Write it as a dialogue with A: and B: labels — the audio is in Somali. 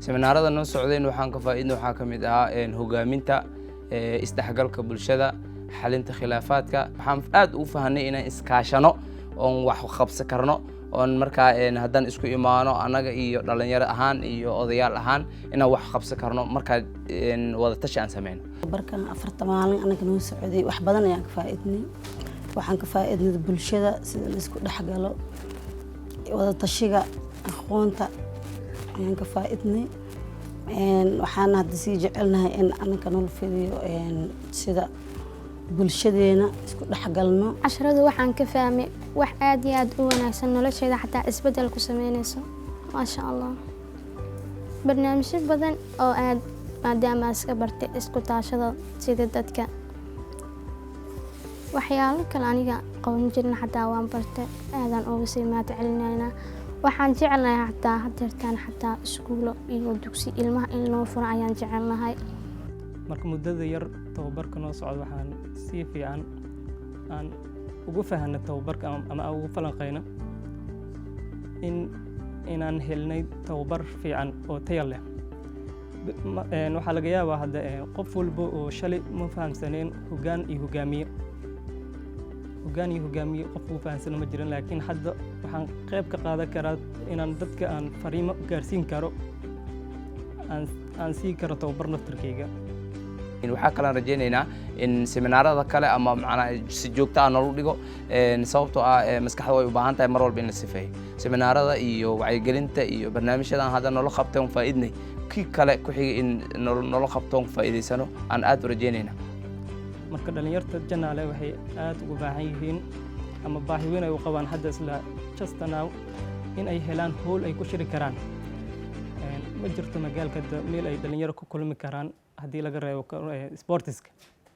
A: seminaarada noo socdeen waxaan ka faa'iidno waxaa ka mid ahaa hogaaminta isdhexgalka bulshada xalinta khilaafaadka waxaan aad u fahanay inaan iskaashano oon wax qabsan karno oon markaa haddaan isku imaano annaga iyo dhalinyaro ahaan iyo odayaal ahaan inaan wax qabsan karno markaa wada tashi aan sameyno
B: barkan 4 maalin anaga noo socday wax badan ayaan ka faa'iidnay waxaan ka faa'iidnay bulshada sida la isku dhaxgalo wada tashiga aqoonta ayaan ka faa'iidnay waxaan hadda sii jecelnahay in anaga noo fiiriyo sida bulshadeena isku dhaxgalno
C: casharadu waxaan ka fahmay wax aad iyo aad u wanaagsan nolosheeda xataa isbedel ku sameynayso ma sha Allah barnaamijyo badan oo aad maadaama iska bartay isku taashada sida dadka waxyaalo kale aniga qoon jirna xataa waan bartay aadan uga sii maad celinayna waxaan jecelnahay xataa hadeertaan xataa iskuulo iyo dugsi ilmaha in loo furo ayaan jecelnahay
D: marka muddada yar tababarka noo socdo waxaan si fiican aan ugu fahanay tababarka ama ugu falanqeyno inaan helnay tababar fiican oo tayo leh waxaa laga yaabaa hadda qof walba oo shalay ma fahamsaneen hoggaan iyo hogaamiye qof uu fahamsano ma jirin laakiin hadda waxaan qayb ka qaadan karaa inaan dadka aan fariimo gaarsiin karo aan sii karo tababar naftarkayga
A: waxaa kale rajaynaynaa in seminaarada kale ama macnaa si joogto ah nolol dhigo sababtoo ah maskaxda way u baahan tahay mar walba in la sifeeyo seminaarada iyo wacyigelinta iyo barnaamijyadan hadda nolol qabteen faa'iidnay kii kale ku xigay in nolol qabtoon faa'iideysano aan aad u rajaynaynaa
D: marka dhalinyarta janaale waxay aad ugu baahan yihiin ama baahi weyn ay u qabaan hadda isla just now in ay helaan howl ay ku shiri karaan ma jirto magaalka meel ay dhalinyaro ku kulmi karaan haddii laga reebo sportiska